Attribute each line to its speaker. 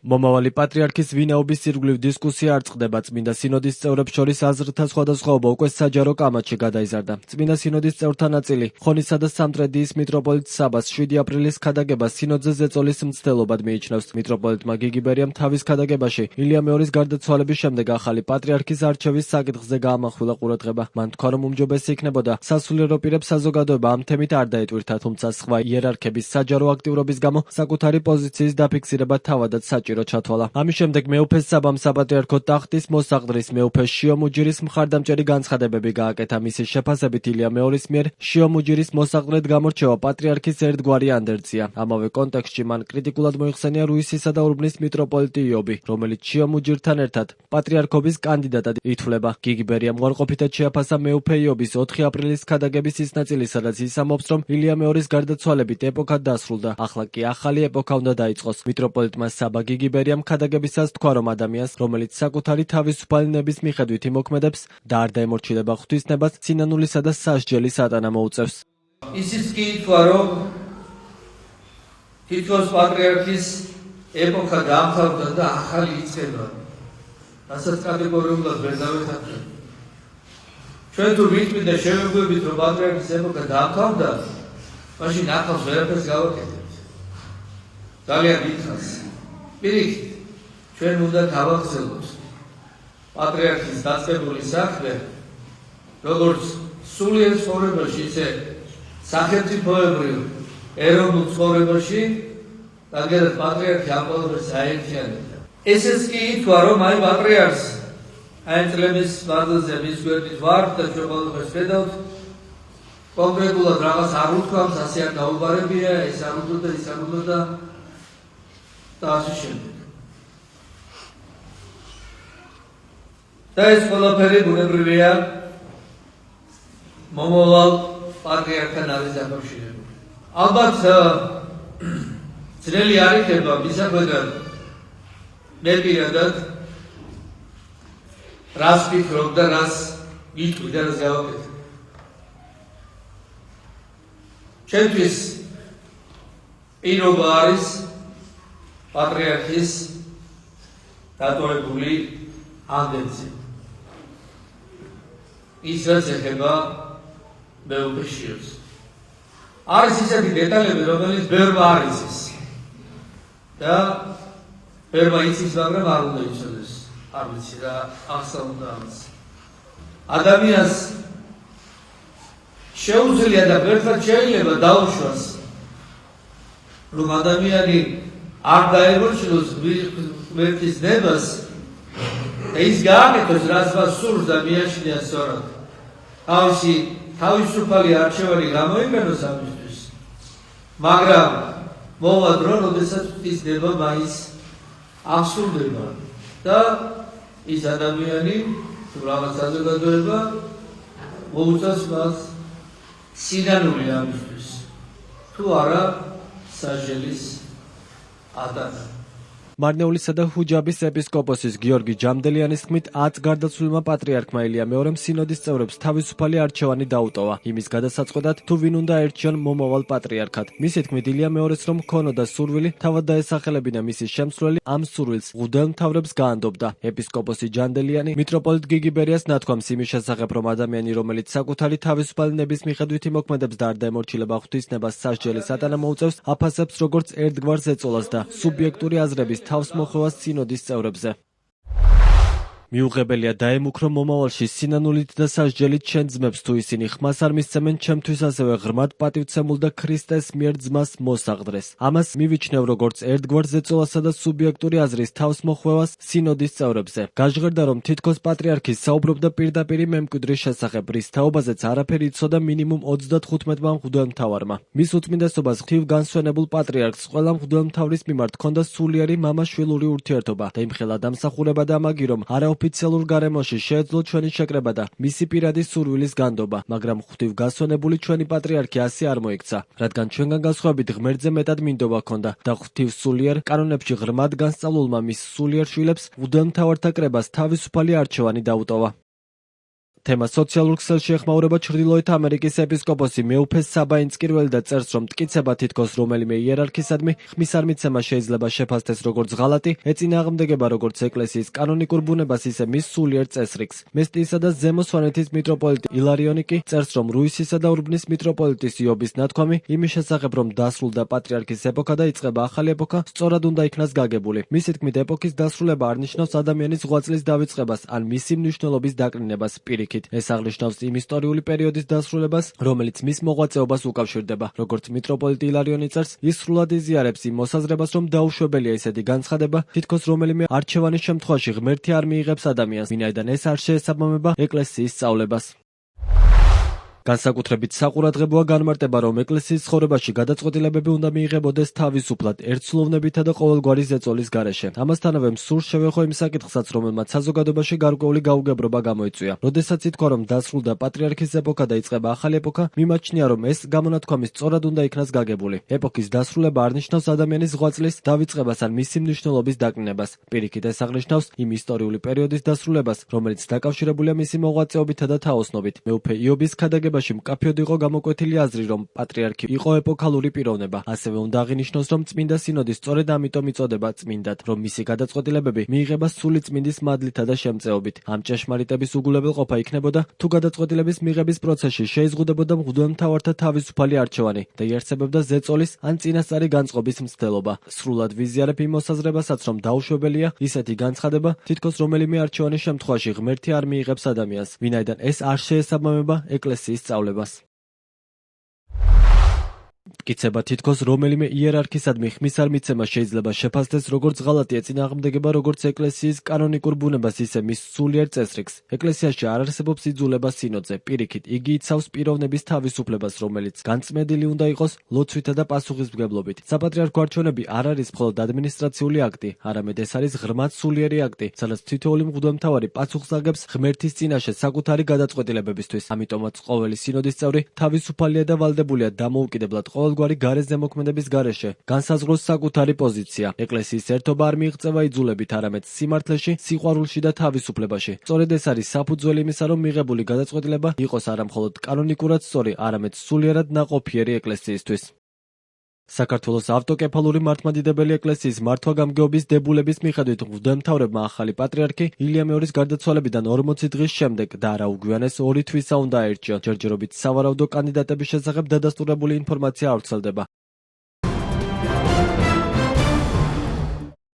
Speaker 1: მომავალი პატრიარქის ვინაობის ირგვლივ დისკუსია არ წყდება. წმინდა სინოდის წევრებს შორის აზრთა სხვადასხვაობა უკვე საჯარო კამათში გადაიზარდა. წმინდა სინოდის წევრთა ნაწილი ხონისა და სამტრედიის მიტროპოლიტ საბას 7 აპრილის ქადაგებას სინოდზე ზეწოლის მცდელობად მიიჩნევს. მიტროპოლიტმა გიგი ბერიამ თავის ქადაგებაში ილია მეორის გარდაცვალების შემდეგ ახალი პატრიარქის არჩევის საკითხზე გაამახვილა ყურადღება. მან თქვა, რომ უმჯობესი იქნებოდა სასულიერო პირებს საზოგადოება ამ თემით არ დაეტვირთა, თუმცა სხვა იერარქების საჯარო აქტიურობის გამო საკუთარი პოზიციის დაფიქსირება თავადაც საჭირო ჩათვალა. ამის შემდეგ მეუფეს საბამ საპატრიარქო ტახტის მოსაყდრის მეუფე შიო მუჯირის მხარდამჭერი განცხადებები გააკეთა. მისი შეფასებით ილია მეორის მიერ შიო მუჯირის მოსაყდრედ გამორჩევა პატრიარქის ერთგვარი ანდერძია. ამავე კონტექსტში მან კრიტიკულად მოიხსენია რუისისა და ურბნის მიტროპოლიტი იობი, რომელიც შიო მუჯირთან ერთად პატრიარქობის კანდიდატად ითვლება. გიგი ბერიამ უარყოფითად შეაფასა მეუფე იობის 4 აპრილის ქადაგების ის ნაწილი, სადაც ის ამბობს, რომ ილია მეორის გარდაცვალებით ეპოქა დასრულდა. ახლა კი ახალი ეპოქა უნდა დაიწყოს. მიტროპოლიტმა საბა გიგი ბერიამ ქადაგებისას თქვა, რომ ადამიანს, რომელიც საკუთარი თავისუფალი ნების მიხედვით იმოქმედებს და არ დაემორჩილება ღვთისნებას, სინანულისა და სასჯელი სატანა მოუწევს.
Speaker 2: ისიც კი თქვა, რომ თითქოს პატრიარქის ეპოქა დამთავრდა და ახალი იწყება. რასაც კატეგორიულად ვერ დავეთანხმებ. ჩვენ თუ ვიტყვით და შევეგვებით, რომ პატრიარქის ეპოქა დამთავრდა, მაშინ ახალს ვერაფერს გავაკეთებთ. ძალიან დიდხანს. პირიქით, ჩვენ უნდა გავახსენოთ პატრიარქის დაწყებული საქმე, როგორც სულიერ ცხოვრებაში, ისე სახელმწიფოებრივ ეროვნულ ცხოვრებაში, რადგან პატრიარქი ამ ყველაფერს აერთიანებდა. ესეც კი ითქვა, რომ აი პატრიარქს აი წლების მანძილზე მის გვერდით ვარ და ჩვენ ყველაფერს ვხედავთ. კონკრეტულად რაღაც არ უთქვამს, ასე არ დაუბარებია, ეს არ უნდა და ის არ უნდა და ასე შემდეგ. და ეს ყველაფერი ბუნებრივია მომავალ პატრიარქთან არის დაკავშირებული. ალბათ ძნელი არ იქნება მისახვედრად მე პირადად რას ვფიქრობ და რას ვიტყვი და რას გავაკეთებ. ჩემთვის პირობა არის პატრიარქის დატოვებული ანდერძი. ის რაც ეხება მეუფე შიოს. არის ისეთი დეტალები, რომელიც ბევრმა არ იცის და ბევრმა იცის, მაგრამ არ უნდა იცოდეს. არ ვიცი რა ახსნა უნდა ამის. ადამიანს შეუძლია და ბევრად შეიძლება დაუშვას, რომ ადამიანი არ დაემორჩილოს ღმერთის ნებას და ის გააკეთოს, რაც მას სურს და მიაჩნია სწორად. თავისი თავისუფალი არჩევანი გამოიყენოს ამისთვის, მაგრამ მოვა დრო, როდესაც ის ნება მაინც აღსრულდება და ის ადამიანი თუ რაღაც საზოგადოება მოუწევს მას სინანული ამისთვის, თუ არა სასჯელის ატანა.
Speaker 1: მარნეულისა და ჰუჯაბის ეპისკოპოსის გიორგი ჯამდელიანის თქმით 10 გარდაცვლილმა პატრიარქმა ილია მეორემ სინოდის წევრებს თავისუფალი არჩევანი დაუტოვა, იმის გადასაწყვეტად თუ ვინ უნდა აერჩიონ მომავალ პატრიარქად. მისი თქმით ილია მეორეს რომ ჰქონოდა სურვილი თავად დაესახელებინა მისი შემცვლელი, ამ სურვილს მღვდელმთავრებს გაანდობდა. ეპისკოპოსი ჯანდელიანი მიტროპოლიტ გიგი ბერიას ნათქვამს იმის შესახებ, რომ ადამიანი, რომელიც საკუთარი თავისუფალი ნების მიხედვით იმოქმედებს და არ დაემორჩილება ღვთისნებას, სასჯელის ატანა მოუწევს, აფასებს როგორც ერთგვარ ზეწოლას და სუბიექტური აზრების თავს მოხვევას სინოდის წევრებზე. მიუღებელია დაემუქრო მომავალში სინანულით და სასჯელით შენ ძმებს, თუ ისინი ხმას არ მისცემენ ჩემთვის ასევე ღრმად პატივცემულ და ქრისტეს მიერ ძმას მოსაყდრეს. ამას მივიჩნევ როგორც ერთგვარ ზეწოლასა და სუბიექტური აზრის თავს მოხვევას სინოდის წევრებზე. გაჟღერდა, რომ თითქოს პატრიარქი საუბრობდა პირდაპირ მემკვიდრის შესახებ, რის თაობაზეც არაფერი იცოდა მინიმუმ 35-მა მღვდელმთავარმა. მის უწმინდესობას ღვთივ განსვენებულ პატრიარქს ყველა მღვდელმთავრის მიმართ ჰქონდა სულიერი მამა-შვილური ურთიერთობა და იმხელა დამსახურება და მაგი, რომ ოფიციალურ გარემოში შეეძლო ჩვენი შეკრება და მისი პირადი სურვილის განდობა, მაგრამ ღვთივ გასვენებული ჩვენი პატრიარქი ასე არ მოიქცა, რადგან ჩვენგან განსხვავებით ღმერთზე მეტად მინდობა ჰქონდა და ღვთივ სულიერ კანონებში ღრმად განსწავლულმა მის სულიერ შვილებს მღვდელმთავართა კრებას თავისუფალი არჩევანი დაუტოვა. თემა სოციალურ ქსელში ეხმაურება ჩრდილოეთ ამერიკის ეპისკოპოსი მეუფე საბაინწკირველი და წერს, რომ მტკიცება თითქოს რომელიმე იერარქისადმი ხმის არ მიცემა შეიძლება შეფასდეს როგორც ღალატი, ეწინააღმდეგება როგორც ეკლესიის კანონიკურ ბუნებას, ისე მის სულიერ წესრიგს. მესტიისა და ზემო სვანეთის მიტროპოლიტი ილარიონი კი წერს, რომ რუისისა და ურბნის მიტროპოლიტის იობის ნათქვამი იმის შესახებ, რომ დასრულდა პატრიარქის ეპოქა და იწყება ახალი ეპოქა, სწორად უნდა იქნას გაგებული. მისი თქმით, ეპოქის დასრულება არ ნიშნავს ადამიანის ღვაწლის დავიწყებას ან მისი მნიშვნელობის დაკნინებას. პირიქით, ეს აღნიშნავს იმ ისტორიული პერიოდის დასრულებას, რომელიც მის მოღვაწეობას უკავშირდება. როგორც მიტროპოლიტი ილარიონი წერს, ის სრულად იზიარებს იმ მოსაზრებას, რომ დაუშვებელია ისეთი განცხადება, თითქოს რომელიმე არჩევანის შემთხვევაში ღმერთი არ მიიღებს ადამიანს, ვინაიდან ეს არ შეესაბამება ეკლესიის სწავლებას. განსაკუთრებით საყურადღებოა განმარტება, რომ ეკლესიის ცხოვრებაში გადაწყვეტილებები უნდა მიიღებოდეს თავისუფლად, ერთსულოვნებითა და ყოველგვარი ზეწოლის გარეშე. ამასთანავე სურს შევეხო იმ საკითხსაც, რომელმაც საზოგადოებაში გარკვეული გაუგებრობა გამოიწვია. როდესაც ითქვა, რომ დასრულდა პატრიარქის ეპოქა და იწყება ახალი ეპოქა, მიმაჩნია, რომ ეს გამონათქვამი სწორად უნდა იქნას გაგებული. ეპოქის დასრულება არ ნიშნავს ადამიანის ღვაწლის დავიწყებას ან მისი მნიშვნელობის დაკნინებას. პირიქით, ეს აღნიშნავს იმ ისტორიული პერიოდის დასრულებას, რომელიც დაკავშირებულია მისი მოღვაწეობითა და თაოსნობით. მეუფე იობის ქადაგებაში მკაფიოდ იყო გამოკვეთილი აზრი, რომ პატრიარქი იყო ეპოქალური პიროვნება. ასევე უნდა აღინიშნოს, რომ წმინდა სინოდი სწორედ ამიტომ იწოდება წმინდად, რომ მისი გადაწყვეტილებები მიიღება სული წმინდის მადლითა და შემწეობით. ამ ჭეშმარიტების უგულებელყოფა იქნებოდა, თუ გადაწყვეტილების მიღების პროცესში შეიზღუდებოდა მღვდელმთავართა თავისუფალი არჩევანი და იარსებებდა ზეწოლის ან წინასწარი განწყობის მცდელობა. სრულად ვიზიარებ იმ მოსაზრებასაც, რომ დაუშვებელია ისეთი განცხადება, თითქოს რომელიმე არჩევანის შემთხვევაში ღმერთი არ მიიღებს ადამიანს, ვინაიდან ეს არ შეესაბამება ეკლესიის სწავლებას. მტკიცება თითქოს რომელიმე იერარქისადმი ხმის არ მიცემა შეიძლება შეფასდეს როგორც ღალატი, ეწინააღმდეგება როგორც ეკლესიის კანონიკურ ბუნებას, ისე მის სულიერ წესრიგს. ეკლესიაში არ არსებობს იძულება სინოდზე. პირიქით, იგი იცავს პიროვნების თავისუფლებას, რომელიც განწმენდილი უნდა იყოს ლოცვითა და პასუხისმგებლობით. საპატრიარქო არჩევნები არ არის მხოლოდ ადმინისტრაციული აქტი, არამედ ეს არის ღრმად სულიერი აქტი, სადაც თითოეული მღვდელმთავარი პასუხს აგებს ღმერთის წინაშე საკუთარი გადაწყვეტილებებისთვის. ამიტომაც ყოველი სინოდის წევრი თავისუფალია და ვალდებულია დამოუკიდებლად ყოველგვარი გარე ზემოქმედების გარეშე განსაზღვროს საკუთარი პოზიცია. ეკლესიის ერთობა არ მიიღწევა იძულებით, არამედ სიმართლეში, სიყვარულში და თავისუფლებაში. სწორედ ეს არის საფუძველი იმისა, რომ მიღებული გადაწყვეტილება იყოს არა მხოლოდ კანონიკურად სწორი, არამედ სულიერად ნაყოფიერი ეკლესიისთვის. საქართველოს ავტოკეფალური მართლმადიდებელი ეკლესიის მართვა-გამგეობის დებულების მიხედვით მღვდელმთავრებმა ახალი პატრიარქი ილია მეორის გარდაცვალებიდან 40 დღის შემდეგ და არა უგვიანეს 2 თვისა უნდა აირჩიონ. ჯერჯერობით სავარაუდო კანდიდატების შესახებ დადასტურებული ინფორმაცია არ ვრცელდება.